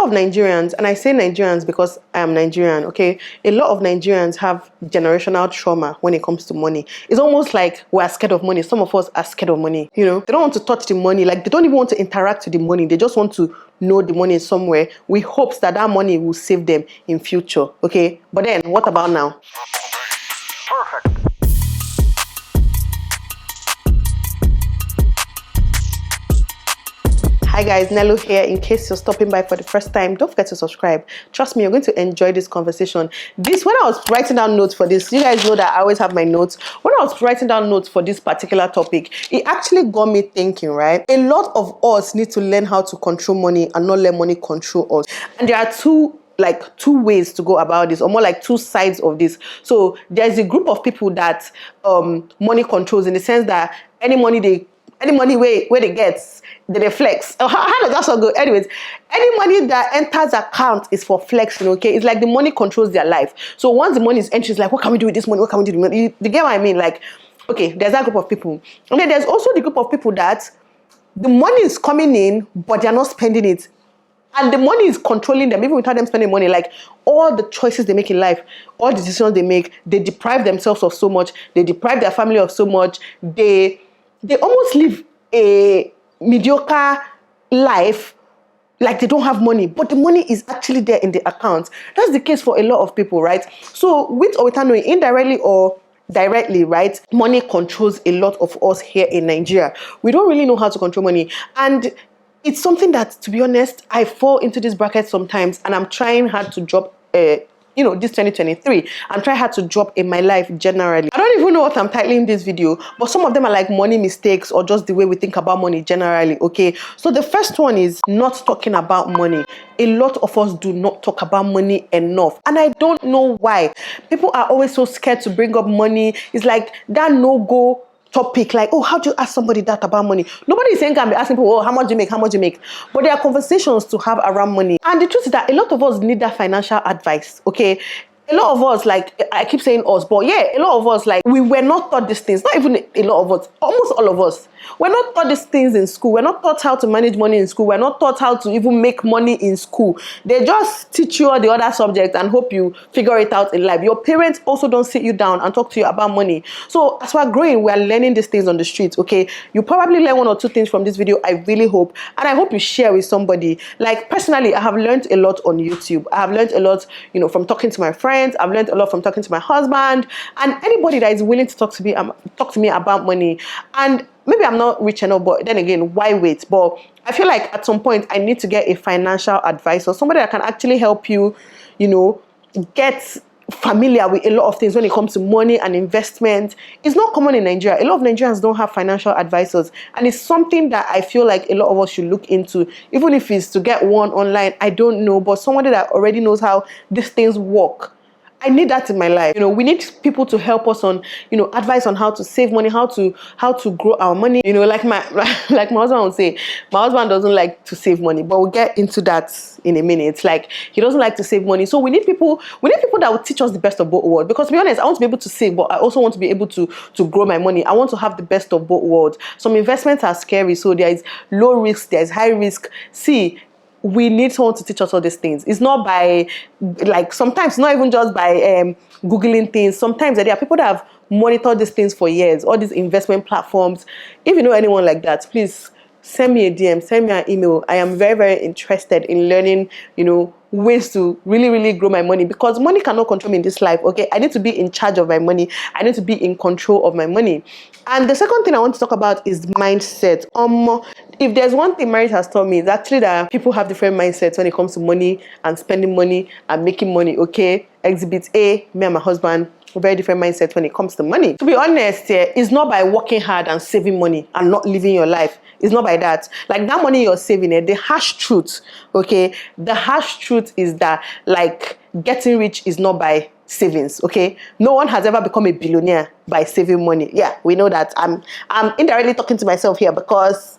of Nigerians, and I say Nigerians because I am Nigerian, okay? A lot of Nigerians have generational trauma when it comes to money. It's almost like we're scared of money. Some of us are scared of money, you know? They don't want to touch the money. Like, they don't even want to interact with the money. They just want to know the money is somewhere with hopes that that money will save them in future, okay? But then, what about now? Perfect. Hi guys, Nelo here. In case you're stopping by for the first time, don't forget to subscribe. Trust me, you're going to enjoy this conversation. When I was writing down notes for this, you guys know that I always have my notes. When I was writing down notes for this particular topic, it actually got me thinking, right? A lot of us need to learn how to control money and not let money control us. And there are two ways to go about this, or more like two sides of this. So there's a group of people that money controls, in the sense that any money where they get, they flex. How does that so go? Anyways, any money that enters account is for flexing, okay? It's like the money controls their life. So once the money is entering, it's like, what can we do with this money? What can we do with money? You get what I mean? Like, okay, there's that group of people. And then there's also the group of people that the money is coming in, but they're not spending it. And the money is controlling them, even without them spending money. Like, all the choices they make in life, all the decisions they make, they deprive themselves of so much. They deprive their family of so much. They almost live a mediocre life, like they don't have money, but the money is actually there in the account. That's the case for a lot of people, right? So with or without knowing, indirectly or directly, right, money controls a lot of us here in Nigeria. We don't really know how to control money, and it's something that, to be honest, I fall into this bracket sometimes, and I'm trying hard to drop this 2023, I'm trying hard to drop in my life generally. I don't even know what I'm titling this video, but some of them are like money mistakes, or just the way we think about money generally, okay? So the first one is not talking about money. A lot of us do not talk about money enough, and I don't know why. People are always so scared to bring up money. It's like that no-go topic, like, oh, how do you ask somebody that about money? Nobody is saying, can be asking people, oh, how much do you make, how much do you make? But there are conversations to have around money. And the truth is that a lot of us need that financial advice, okay? A lot of us, like, I keep saying us, but yeah, a lot of us, like, we were not taught these things. Not even a lot of us, almost all of us. We're not taught these things in school. We're not taught how to manage money in school. We're not taught how to even make money in school. They just teach you all the other subjects and hope you figure it out in life. Your parents also don't sit you down and talk to you about money. So as we're growing, we're learning these things on the streets, okay? You probably learn one or two things from this video, I really hope. And I hope you share with somebody. Like, personally, I have learned a lot on YouTube. I have learned a lot, from talking to my friends. I've learned a lot from talking to my husband, and anybody that is willing to talk to me about money. And maybe I'm not rich enough, but then again, why wait? But I feel like at some point I need to get a financial advisor, somebody that can actually help you, get familiar with a lot of things when it comes to money and investment. It's not common in Nigeria. A lot of Nigerians don't have financial advisors, and it's something that I feel like a lot of us should look into, even if it's to get one online. I don't know, but somebody that already knows how these things work. I need that in my life. We need people to help us on, advice on how to save money, how to grow our money. Like my husband would say, my husband doesn't like to save money, but we'll get into that in a minute. Like, he doesn't like to save money. So we need people that will teach us the best of both worlds. Because to be honest, I want to be able to save, but I also want to be able to grow my money. I want to have the best of both worlds. Some investments are scary, so there is low risk, there is high risk. See, we need someone to teach us all these things. It's not by, like, sometimes not even just by Googling things. Sometimes there are people that have monitored these things for years, all these investment platforms. If you know anyone like that, please send me a DM, send me an email. I am very, very interested in learning, ways to really, really grow my money, because money cannot control me in this life, okay? I need to be in charge of my money. I need to be in control of my money. And the second thing I want to talk about is mindset. If there's one thing marriage has taught me, it's actually that people have different mindsets when it comes to money and spending money and making money, okay? Exhibit A, me and my husband, very different mindsets when it comes to money. To be honest, it's not by working hard and saving money and not living your life. It's not by that. Like, that money you're saving, the harsh truth, okay? The harsh truth is that, like, getting rich is not by savings, okay? No one has ever become a billionaire by saving money. Yeah, we know that. I'm indirectly talking to myself here, because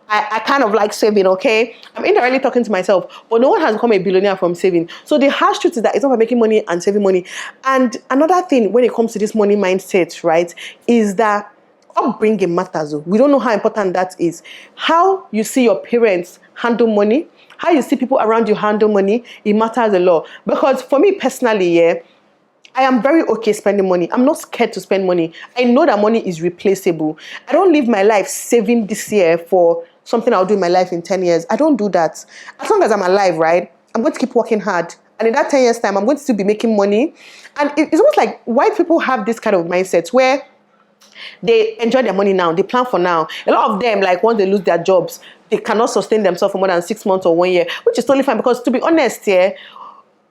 I kind of like saving, okay? I'm indirectly talking to myself, but no one has become a billionaire from saving. So the harsh truth is that it's not about making money and saving money. And another thing when it comes to this money mindset, right, is that upbringing matters. We don't know how important that is. How you see your parents handle money, how you see people around you handle money, it matters a lot. Because for me personally, yeah, I am very okay spending money. I'm not scared to spend money. I know that money is replaceable. I don't live my life saving this year for something I'll do in my life in 10 years. I don't do that. As long as I'm alive, right, I'm going to keep working hard. And in that 10 years time, I'm going to still be making money. And it's almost like white people have this kind of mindset where they enjoy their money now. They plan for now. A lot of them, like once they lose their jobs, they cannot sustain themselves for more than 6 months or 1 year, which is totally fine. Because to be honest, yeah,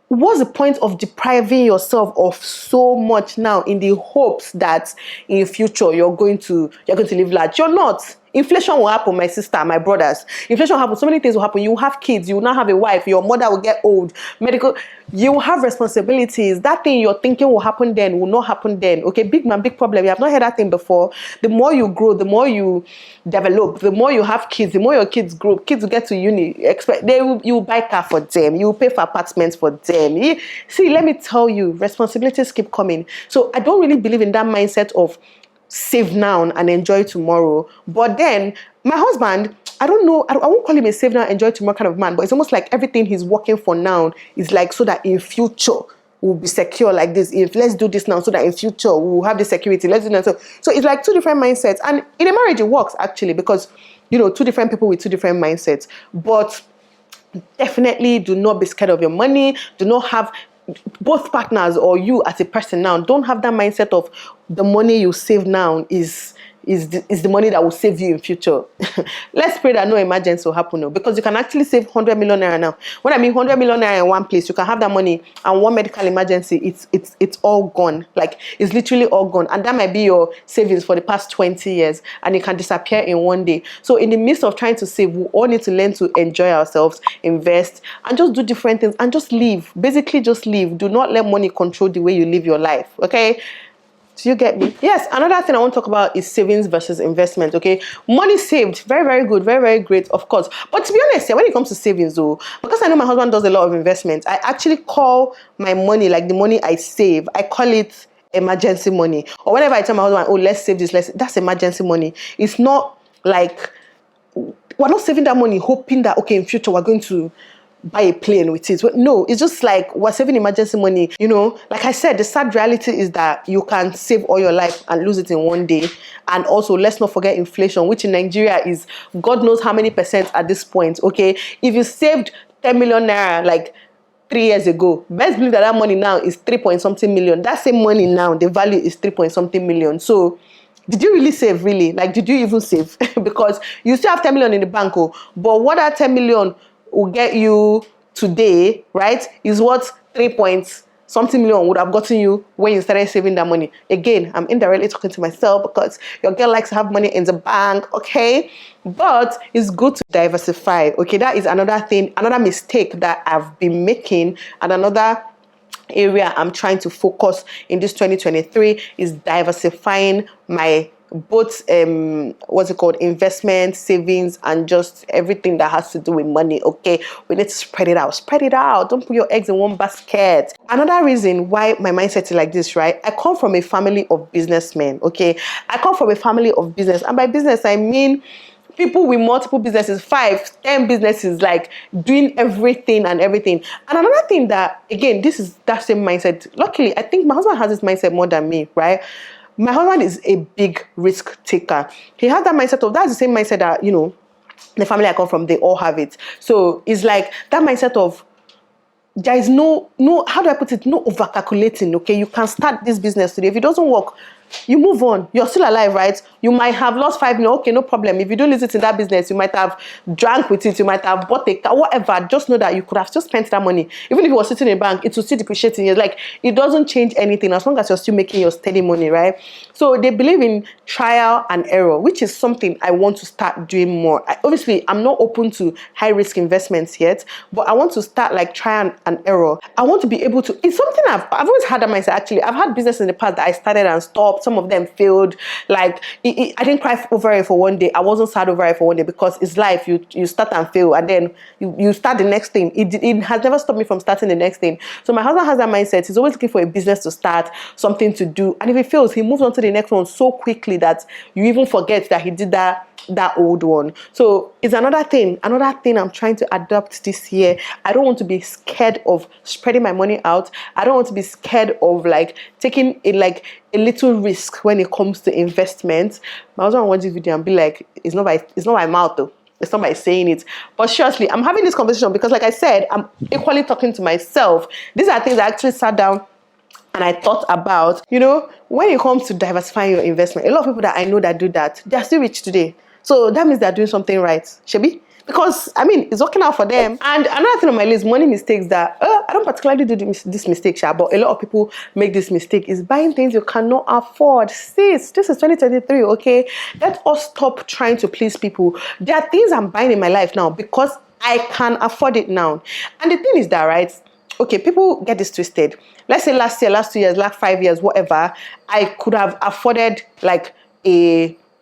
what's the point of depriving yourself of so much now in the hopes that in the future you're going to live large? You're not. Inflation will happen, my sister, my brothers. Inflation will happen. So many things will happen. You will have kids. You will not have a wife. Your mother will get old. Medical. You will have responsibilities. That thing you're thinking will happen then will not happen then. Okay, big man, big problem. You have not heard that thing before. The more you grow, the more you develop, the more you have kids, the more your kids grow. Kids will get to uni. You will buy car for them. You will pay for apartments for them. See, let me tell you, responsibilities keep coming. So I don't really believe in that mindset of save now and enjoy tomorrow. But then my husband, I don't know, I won't call him a save now, enjoy tomorrow kind of man, but it's almost like everything he's working for now is like so that in future we'll be secure like this. If let's do this now so that in future we'll have the security. Let's do that. So it's like two different mindsets. And in a marriage it works actually because, you know, two different people with two different mindsets. But definitely do not be scared of your money. Do not have both partners or you as a person now, don't have that mindset of the money you save now is the money that will save you in future. Let's pray that no emergency will happen now, because you can actually save 100 million naira now. When I mean 100 million naira in one place, you can have that money and one medical emergency, it's all gone. Like it's literally all gone. And that might be your savings for the past 20 years and it can disappear in one day. So in the midst of trying to save, we all need to learn to enjoy ourselves, invest, and just do different things and just live. Basically just live. Do not let money control the way you live your life. Okay? Do you get me? Yes, another thing I want to talk about is savings versus investment, okay? Money saved, very, very good, very, very great, of course. But to be honest, when it comes to savings though, because I know my husband does a lot of investment, I actually call my money, like the money I save, I call it emergency money. Or whenever I tell my husband, oh, let's save this, that's emergency money. It's not like, we're not saving that money hoping that, okay, in future we're going to buy a plane with it. No, it's just like we're saving emergency money. You know, like I said, the sad reality is that you can save all your life and lose it in one day. And also, let's not forget inflation, which in Nigeria is God knows how many percent at this point. Okay, if you saved 10 million naira like 3 years ago, best believe that money now is 3 point something million. That same money now, the value is 3 point something million. So did you really save, really? Like, did you even save? Because you still have 10 million in the bank, but what that 10 million will get you today, right, is what 3 point something million would have gotten you when you started saving that money. Again, I'm indirectly talking to myself because your girl likes to have money in the bank, okay? But it's good to diversify, okay? That is another thing, another mistake that I've been making, and another area I'm trying to focus in this 2023 is diversifying my both investment, savings, and just everything that has to do with money. Okay, we need to spread it out. Don't put your eggs in one basket. Another reason why my mindset is like this, right? I come from a family of businessmen. Okay, I come from a family of business, and by business I mean people with multiple businesses, 5, 10 businesses, like doing everything. And another thing that, again, this is that same mindset. Luckily, I think my husband has this mindset more than me, right? My husband is a big risk taker. He has that mindset of, that's the same mindset that, you know, the family I come from, they all have it. So it's like that mindset of, there is no, how do I put it? No over calculating, okay? You can start this business today. If it doesn't work, you move on. You're still alive, right? You might have lost 5 million. Okay, no problem. If you don't lose it in that business, you might have drank with it. You might have bought a car, whatever. Just know that you could have still spent that money. Even if it was sitting in a bank, it will still depreciate in years. Like, it doesn't change anything as long as you're still making your steady money, right? So they believe in trial and error, which is something I want to start doing more. Obviously, I'm not open to high risk investments yet, but I want to start like trial and error. I want to be able to, it's something I've always had that mindset actually. I've had business in the past that I started and stopped. some of them failed. Like I didn't cry over it for one day. I wasn't sad over it for one day, because it's life. You start and fail, and then you start the next thing. It has never stopped me from starting the next thing. So my husband has that mindset. He's always looking for a business to start, something to do, and if it fails, he moves on to the next one so quickly that you even forget that he did that old one. So it's another thing I'm trying to adopt this year. I don't want to be scared of spreading my money out. I don't want to be scared of like taking a little risk when it comes to investments. My husband will watch this video and be like, it's not my mouth though. It's not by saying it. But seriously, I'm having this conversation because, like I said, I'm equally talking to myself. These are things I actually sat down and I thought about. When it comes to diversifying your investment, a lot of people that I know that do that, they're still rich today. So that means they're doing something right, Shebi? Because, it's working out for them. And another thing on my list, money mistakes that, I don't particularly do this mistake, but a lot of people make this mistake, is buying things you cannot afford. Sis, this is 2023, okay? Let us stop trying to please people. There are things I'm buying in my life now because I can afford it now. And the thing is that, right? Okay, people get this twisted. Let's say last year, last 2 years, last 5 years, whatever, I could have afforded like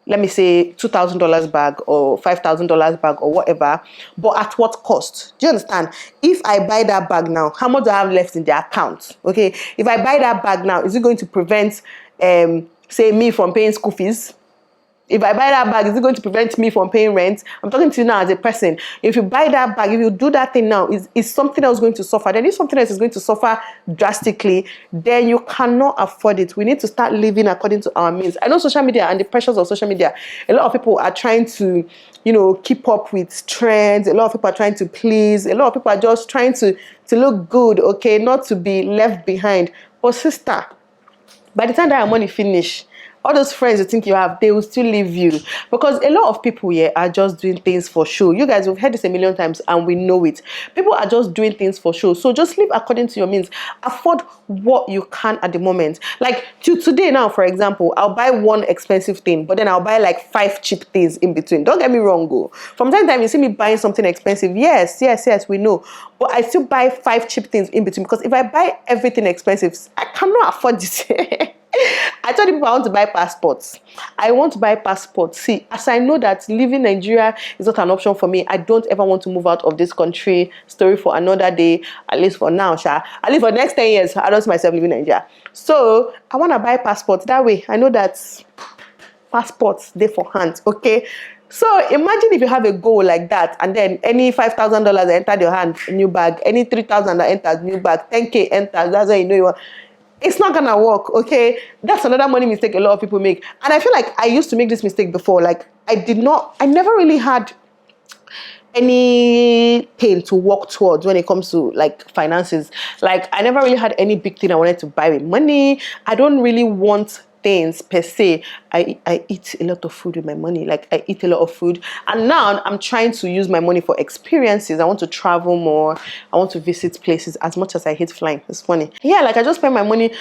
let me say $2,000 bag or $5,000 bag or whatever, but at what cost? Do you understand? If I buy that bag now, how much do I have left in the account? Okay, if I buy that bag now, is it going to prevent, say, me from paying school fees? If I buy that bag, is it going to prevent me from paying rent? I'm talking to you now as a person. If you buy that bag, if you do that thing now, is something else going to suffer? Then if something else is going to suffer drastically, then you cannot afford it. We need to start living according to our means. I know social media and the pressures of social media, a lot of people are trying to, keep up with trends. A lot of people are trying to please. A lot of people are just trying to look good, okay, not to be left behind. But sister, by the time that your money finish, all those friends you think you have, they will still leave you. Because a lot of people here are just doing things for show. You guys, we've heard this a million times and we know it. People are just doing things for show. So just live according to your means. Afford what you can at the moment. Like today now, for example, I'll buy one expensive thing, but then I'll buy like 5 cheap things in between. Don't get me wrong, go. From time to time, you see me buying something expensive. Yes, we know. But I still buy 5 cheap things in between, because if I buy everything expensive, I cannot afford it. I told people I want to buy passports. I want to buy passports. See, as I know that living in Nigeria is not an option for me, I don't ever want to move out of this country. Story for another day, at least for now, At least for the next 10 years, I don't see myself living in Nigeria. So I want to buy passports. That way, I know that passports, they for hand, okay? So imagine if you have a goal like that, and then any $5,000 entered your hand, new bag. Any $3,000 that enters, new bag. 10K enters, that's how you know you want. It's not gonna work, okay? That's another money mistake a lot of people make. And I feel like I used to make this mistake before. Like I never really had anything to work towards when it comes to like finances. Like I never really had any big thing I wanted to buy with money. I don't really want things per se. I eat a lot of food with my money. Like I eat a lot of food, and now I'm trying to use my money for experiences. I want to travel more. I want to visit places. As much as I hate flying, it's funny. Yeah, like I just spend my money.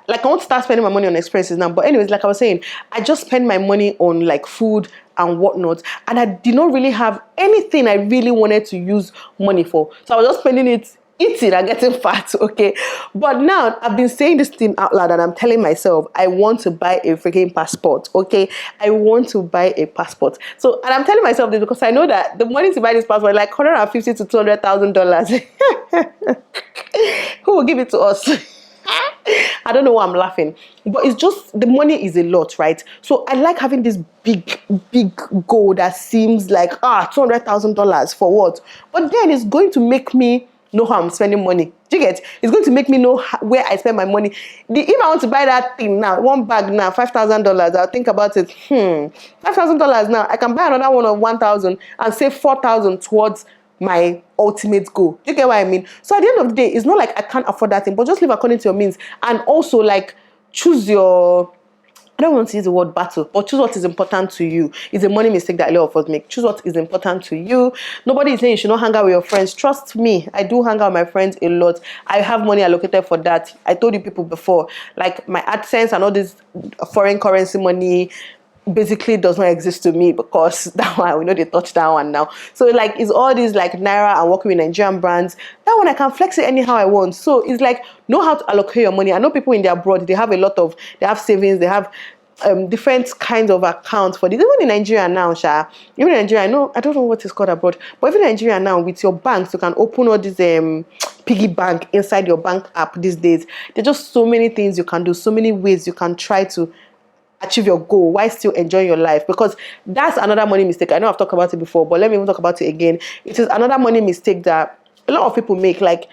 Like I want to start spending my money on experiences now. But anyways, like I was saying, I just spend my money on like food and whatnot, and I did not really have anything I really wanted to use money for. So I was just spending it eating and getting fat, okay? But now I've been saying this thing out loud, and I'm telling myself I want to buy a freaking passport, okay? I want to buy a passport. So, and I'm telling myself this because I know that the money to buy this passport is like $150,000 to $200,000. Who will give it to us? I don't know why I'm laughing, but it's just the money is a lot, right? So I like having this big goal that seems like $200,000 for what? But then it's going to make me know how I'm spending money. Do you get? It's going to make me know where I spend my money. If I want to buy that thing now, one bag now, $5,000, I'll think about it. $5,000 now, I can buy another one of 1,000 and save 4,000 towards my ultimate goal. Do you get what I mean? So at the end of the day, it's not like I can't afford that thing, but just live according to your means. And also like choose your, I don't want to use the word battle, but choose what is important to you. It's a money mistake that a lot of us make. Choose what is important to you. Nobody is saying you should not hang out with your friends. Trust me, I do hang out with my friends a lot. I have money allocated for that. I told you people before, like my AdSense and all this foreign currency money, basically does not exist to me, because that one, we know they touch that one now. So like, it's all these like Naira and working with Nigerian brands. That one I can flex it anyhow I want. So it's like, know how to allocate your money. I know people in their abroad, they have a lot of, they have savings, they have different kinds of accounts for this. Even in Nigeria now, even in Nigeria, I don't know what it's called abroad, but even in Nigeria now, with your banks, you can open all these piggy bank inside your bank app these days. There's just so many things you can do, so many ways you can try to achieve your goal while still enjoying your life, because that's another money mistake. I know I've talked about it before, but let me even talk about it again. It is another money mistake that a lot of people make. Like,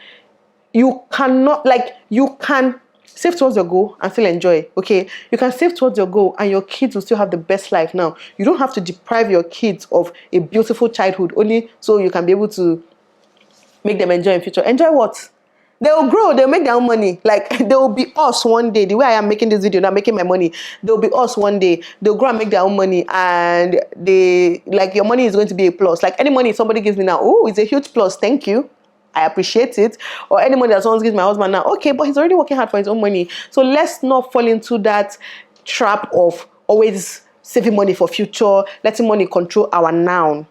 you can save towards your goal and still enjoy. Okay, you can save towards your goal and your kids will still have the best life. Now, you don't have to deprive your kids of a beautiful childhood only so you can be able to make them enjoy in future. Enjoy what? They'll grow, they'll make their own money. Like, they will be us one day. The way I am making this video now, making my money, they'll be us one day. They'll grow and make their own money, and your money is going to be a plus. Like, any money somebody gives me now, oh, it's a huge plus, thank you, I appreciate it. Or any money that someone gives my husband now, okay, but he's already working hard for his own money. So let's not fall into that trap of always saving money for future, letting money control our now.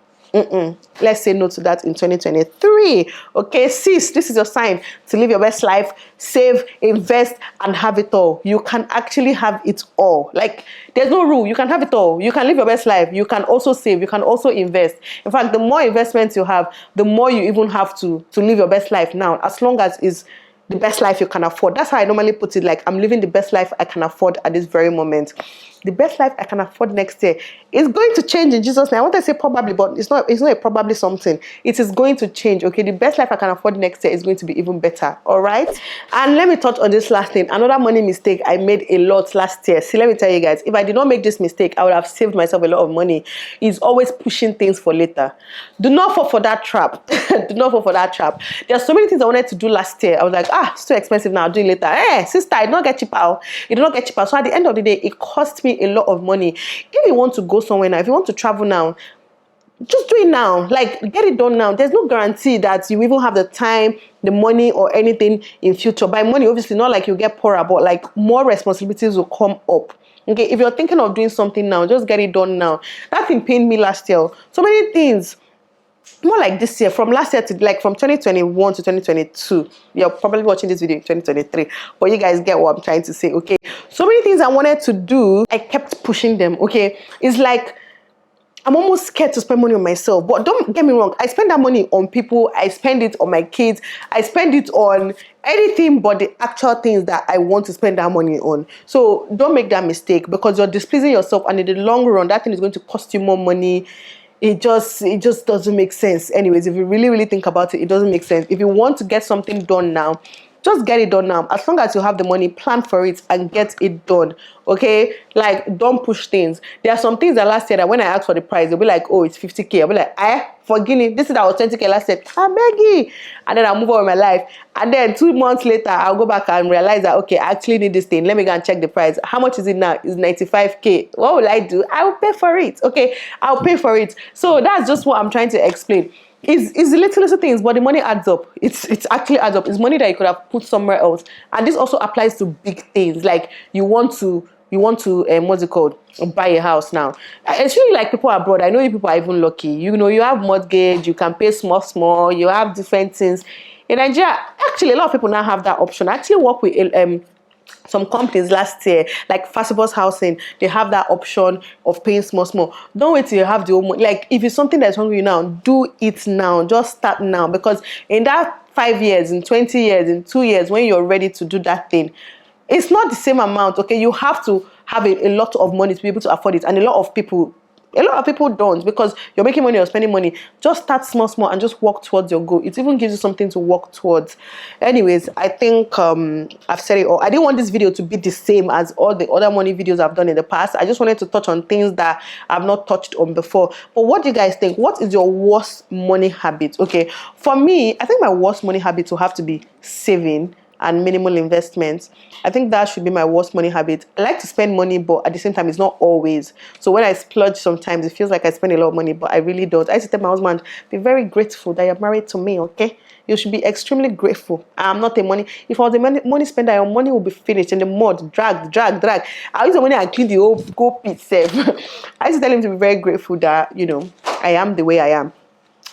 Let's say no to that in 2023. Okay, sis, this is your sign to live your best life. Save, invest, and have it all. You can actually have it all. Like, there's no rule. You can have it all. You can live your best life. You can also save. You can also invest. In fact, the more investments you have, the more you even have to live your best life now, as long as it's the best life you can afford. That's how I normally put it. Like, I'm living the best life I can afford at this very moment. The best life I can afford next year is going to change in Jesus' name. I want to say probably, but it's not a probably something. It is going to change. Okay, the best life I can afford next year is going to be even better. All right. And let me touch on this last thing. Another money mistake I made a lot last year. See, let me tell you guys, if I did not make this mistake, I would have saved myself a lot of money. Is always pushing things for later. Do not fall for that trap. Do not fall for that trap. There are so many things I wanted to do last year. I was like, it's too expensive now, I'll do it later. Sister, it did not get cheaper. It did not get cheaper. So at the end of the day, it cost me a lot of money. If you want to go somewhere now, if you want to travel now, just do it now. Like, get it done now. There's no guarantee that you even have the time, the money, or anything in future. By money, obviously, not like you get poorer, but like more responsibilities will come up. Okay, if you're thinking of doing something now, just get it done now. That thing pained me last year. So many things. More like this year, from last year to like from 2021 to 2022. You're probably watching this video in 2023, but you guys get what I'm trying to say. Okay, so many things I wanted to do, I kept pushing them. Okay, it's like I'm almost scared to spend money on myself. But don't get me wrong, I spend that money on people, I spend it on my kids, I spend it on anything but the actual things that I want to spend that money on. So don't make that mistake, because you're displeasing yourself, and in the long run, that thing is going to cost you more money. It just doesn't make sense. Anyways, if you really think about it, it doesn't make sense. If you want to get something done now, just get it done now. As long as you have the money, plan for it and get it done. Okay, like, don't push things. There are some things that last year that when I asked for the price, they'll be like, oh, it's 50K. I'll be like, forgive me, this is that was 20K last year, I beg you. And then I'll move on with my life. And then 2 months later, I'll go back and realize that, okay, I actually need this thing. Let me go and check the price. How much is it now? It's 95K. What will I do? I will pay for it. Okay, I'll pay for it. So that's just what I'm trying to explain. It's the little things, but the money adds up. It's actually adds up. It's money that you could have put somewhere else. And this also applies to big things. Like, you want to what's it called, buy a house now. It's really like people abroad. I know you people are even lucky. You know, you have mortgage, you can pay small, you have different things. In Nigeria, actually, a lot of people now have that option. I actually work with some companies last year, like Fastbus Housing. They have that option of paying small. Don't wait till you have the old money. Like, if it's something that's hungry you now, do it now. Just start now, because in that 5 years, in 20 years, in 2 years, when you're ready to do that thing, it's not the same amount. Okay, you have to have a lot of money to be able to afford it, and a lot of people don't, because you're making money or spending money. Just start small and just work towards your goal. It even gives you something to work towards. Anyways, I think I've said it all. I didn't want this video to be the same as all the other money videos I've done in the past. I just wanted to touch on things that I've not touched on before. But what do you guys think? What is your worst money habit? Okay, for me, I think my worst money habit will have to be saving. and minimal investments. I think that should be my worst money habit. I like to spend money, but at the same time, it's not always. So when I splurge sometimes, it feels like I spend a lot of money, but I really don't. I used to tell my husband, be very grateful that you're married to me, okay? You should be extremely grateful. I'm not a money. If I was a money spender, your money will be finished in the mud, drag. I use the money and clean the whole go pit safe. I used to tell him to be very grateful that, I am the way I am.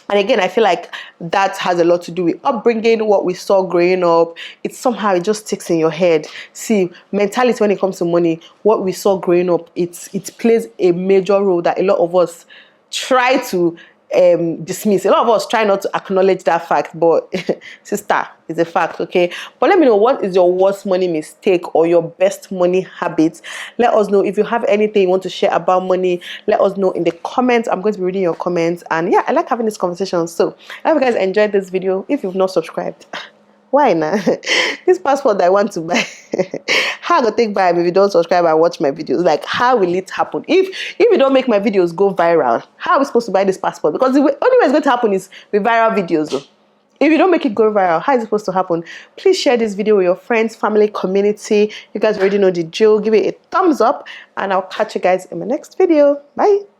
And again, I feel like that has a lot to do with upbringing, what we saw growing up. It just sticks in your head. See, mentality when it comes to money, what we saw growing up, it plays a major role that a lot of us try to dismiss. A lot of us try not to acknowledge that fact, but sister, it's a fact, okay? But let me know, what is your worst money mistake or your best money habits? Let us know. If you have anything you want to share about money, let us know in the comments. I'm going to be reading your comments, and yeah, I like having this conversation. So I hope you guys enjoyed this video. If you've not subscribed, why not? This passport that I want to buy, how I go take buy if you don't subscribe and watch my videos? Like, how will it happen? If you don't make my videos go viral, how are we supposed to buy this passport? Because the only way it's going to happen is with viral videos though. If you don't make it go viral, how is it supposed to happen? Please share this video with your friends, family, community. You guys already know the drill. Give it a thumbs up, and I'll catch you guys in my next video. Bye.